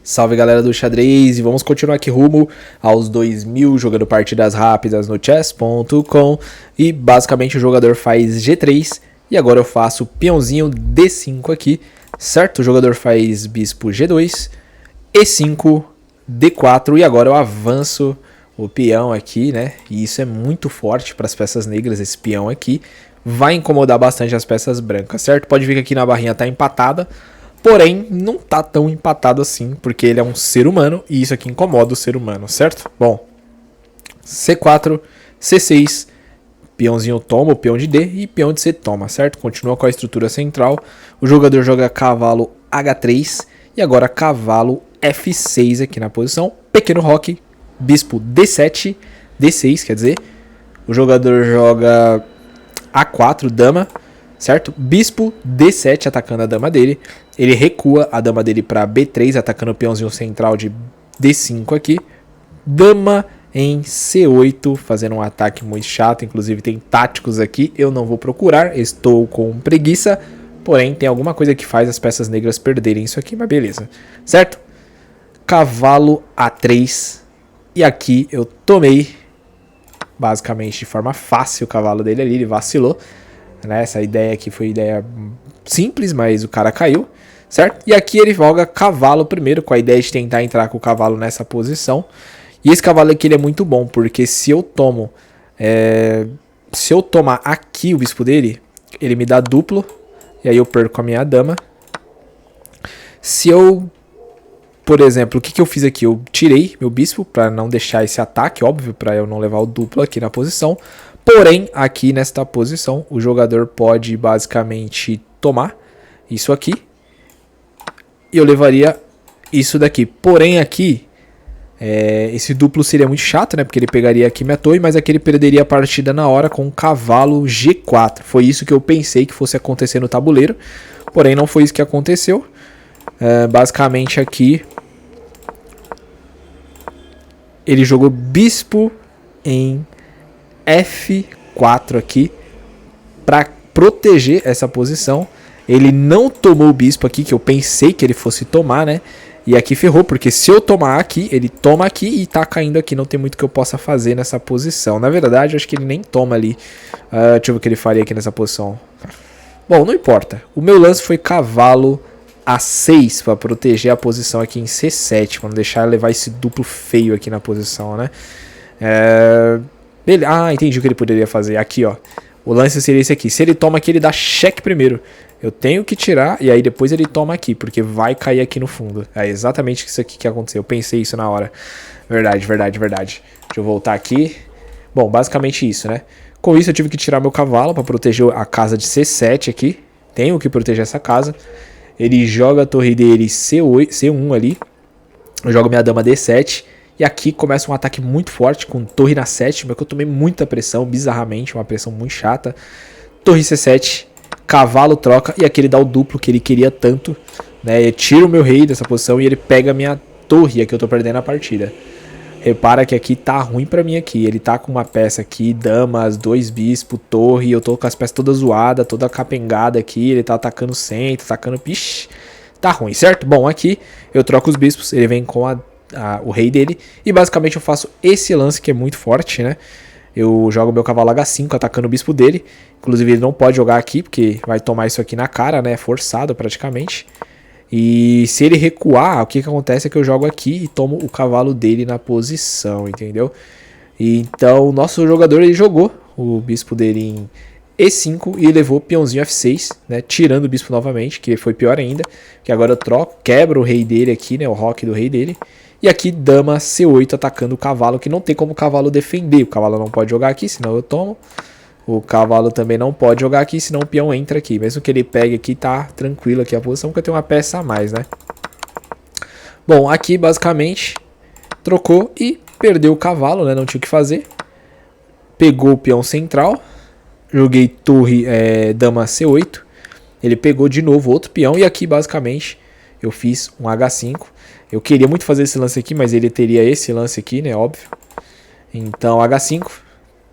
Salve galera do xadrez, e vamos continuar aqui rumo aos 2000 jogando partidas rápidas no chess.com. E basicamente o jogador faz G3 e agora eu faço peãozinho D5 aqui, certo? O jogador faz bispo G2, E5, D4 e agora eu avanço o peão aqui, né? E isso é muito forte para as peças negras, esse peão aqui vai incomodar bastante as peças brancas, certo? Pode ver que aqui na barrinha tá empatada. Porém, não tá tão empatado assim, porque ele é um ser humano e isso aqui incomoda o ser humano, certo? Bom, C4, C6, peãozinho toma, o peão de D e peão de C toma, certo? Continua com a estrutura central, o jogador joga cavalo H3 e agora cavalo F6 aqui na posição, pequeno roque, bispo D7, D6 quer dizer, o jogador joga A4, dama, certo? Bispo D7 atacando a dama dele. Ele recua a dama dele para B3 atacando o peãozinho central de D5 aqui. Dama em C8 fazendo um ataque muito chato. Inclusive tem táticos aqui. Eu não vou procurar. Estou com preguiça. Porém tem alguma coisa que faz as peças negras perderem isso aqui. Mas beleza. Certo? Cavalo A3. E aqui eu tomei basicamente de forma fácil o cavalo dele ali. Ele vacilou. Essa ideia aqui foi ideia simples, mas o cara caiu, certo? E aqui ele joga cavalo primeiro, com a ideia de tentar entrar com o cavalo nessa posição. E esse cavalo aqui ele é muito bom, porque se eu tomar aqui o bispo dele, ele me dá duplo, e aí eu perco a minha dama. Se eu, por exemplo, o que eu fiz aqui? Eu tirei meu bispo para não deixar esse ataque, óbvio, para eu não levar o duplo aqui na posição. Porém, aqui nesta posição, o jogador pode basicamente tomar isso aqui. E eu levaria isso daqui. Porém, aqui, esse duplo seria muito chato, né? Porque ele pegaria aqui minha torre, mas aqui ele perderia a partida na hora com o cavalo G4. Foi isso que eu pensei que fosse acontecer no tabuleiro. Porém, não foi isso que aconteceu. Basicamente aqui, ele jogou bispo em F4 aqui para proteger essa posição. Ele não tomou o bispo aqui, que eu pensei que ele fosse tomar, né? E aqui ferrou, porque se eu tomar aqui, ele toma aqui e tá caindo aqui. Não tem muito que eu possa fazer nessa posição. Na verdade, eu acho que ele nem toma ali. Deixa eu ver o que ele faria aqui nessa posição. Bom, não importa. O meu lance foi cavalo A6 para proteger a posição aqui em C7, para não deixar levar esse duplo feio aqui na posição, né? Entendi o que ele poderia fazer. Aqui, ó. O lance seria esse aqui. Se ele toma aqui, ele dá cheque primeiro. Eu tenho que tirar e aí depois ele toma aqui, porque vai cair aqui no fundo. É exatamente isso aqui que aconteceu. Eu pensei isso na hora. Verdade. Deixa eu voltar aqui. Bom, basicamente isso, né? Com isso eu tive que tirar meu cavalo para proteger a casa de C7 aqui. Tenho que proteger essa casa. Ele joga a torre dele C1 ali. Eu jogo minha dama D7. E aqui começa um ataque muito forte com torre na sétima, que eu tomei muita pressão, bizarramente, uma pressão muito chata. Torre C7, cavalo troca, e aqui ele dá o duplo que ele queria tanto, né? Eu tiro o meu rei dessa posição e ele pega a minha torre, aqui eu tô perdendo a partida. Repara que aqui tá ruim pra mim aqui, ele tá com uma peça aqui, damas, 2 bispos, torre, eu tô com as peças todas zoadas, toda capengada aqui, ele tá atacando centro, atacando... Pish, tá ruim, certo? Bom, aqui eu troco os bispos, ele vem com o rei dele, e basicamente eu faço esse lance que é muito forte, né? Eu jogo meu cavalo H5 atacando o bispo dele, inclusive ele não pode jogar aqui, porque vai tomar isso aqui na cara, né? Forçado praticamente. E se ele recuar, o que acontece é que eu jogo aqui e tomo o cavalo dele na posição, entendeu? E então o nosso jogador ele jogou o bispo dele em E5 e levou o peãozinho F6, né? Tirando o bispo novamente, que foi pior ainda, que agora eu troco, quebro o rei dele aqui, né? O roque do rei dele. E aqui dama C8 atacando o cavalo, que não tem como o cavalo defender. O cavalo não pode jogar aqui, senão eu tomo. O cavalo também não pode jogar aqui, senão o peão entra aqui. Mesmo que ele pegue aqui, tá tranquilo aqui a posição, porque eu tenho uma peça a mais, né? Bom, aqui basicamente trocou e perdeu o cavalo, né? Não tinha o que fazer. Pegou o peão central. Joguei torre, dama C8. Ele pegou de novo outro peão e aqui basicamente eu fiz um H5. Eu queria muito fazer esse lance aqui, mas ele teria esse lance aqui, né? Óbvio. Então, H5.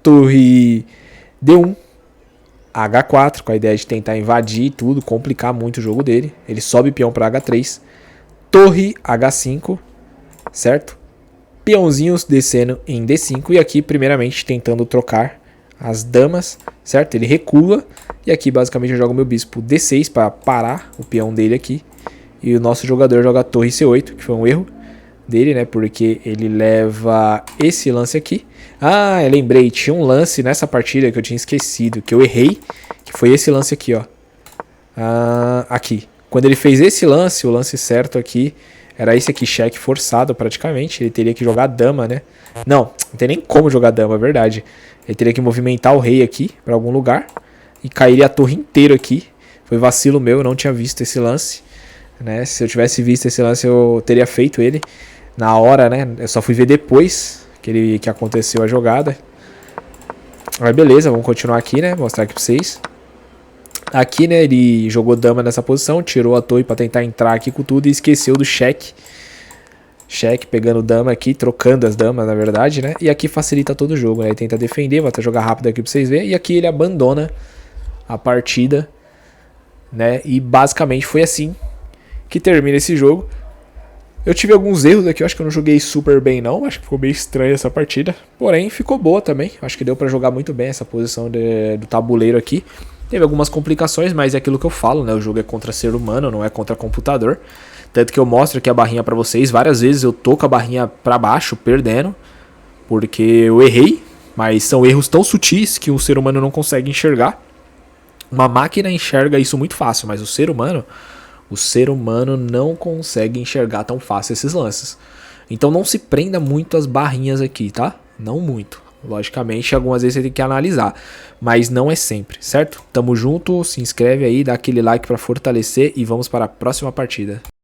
Torre D1. H4, com a ideia de tentar invadir tudo, complicar muito o jogo dele. Ele sobe peão para H3. torre H5, certo? Peãozinhos descendo em D5 e aqui primeiramente tentando trocar as damas, certo? Ele recua e aqui basicamente eu jogo meu bispo D6 para parar o peão dele aqui. E o nosso jogador joga a torre C8, que foi um erro dele, né? Porque ele leva esse lance aqui. Ah, eu lembrei, tinha um lance nessa partida que eu tinha esquecido, que eu errei, que foi esse lance aqui, ó. Aqui. Quando ele fez esse lance, o lance certo aqui era esse aqui, cheque forçado praticamente. Ele teria que jogar dama, né? Não tem nem como jogar dama, é verdade. Ele teria que movimentar o rei aqui para algum lugar e cairia a torre inteira aqui. Foi vacilo meu, eu não tinha visto esse lance, né? Se eu tivesse visto esse lance eu teria feito ele na hora, né? Eu só fui ver depois que aconteceu a jogada. Mas beleza, vamos continuar aqui, né? Mostrar aqui pra vocês. Aqui, né, ele jogou dama nessa posição, tirou a torre pra tentar entrar aqui com tudo e esqueceu do cheque. Cheque, pegando dama aqui, trocando as damas, na verdade, né? E aqui facilita todo o jogo, né? Ele tenta defender, vai jogar rápido aqui pra vocês verem. E aqui ele abandona a partida, né? E basicamente foi assim que termina esse jogo. Eu tive alguns erros aqui, eu acho que eu não joguei super bem não, acho que ficou meio estranha essa partida. Porém, ficou boa também, acho que deu pra jogar muito bem essa posição do tabuleiro aqui. Teve algumas complicações, mas é aquilo que eu falo, né? O jogo é contra ser humano, não é contra computador. Tanto que eu mostro aqui a barrinha pra vocês, várias vezes eu tô com a barrinha pra baixo, perdendo, porque eu errei, mas são erros tão sutis que um ser humano não consegue enxergar. Uma máquina enxerga isso muito fácil, mas o ser humano não consegue enxergar tão fácil esses lances. Então não se prenda muito às barrinhas aqui, tá? Não muito. Logicamente, algumas vezes você tem que analisar, mas não é sempre, certo? Tamo junto, se inscreve aí, dá aquele like pra fortalecer e vamos para a próxima partida.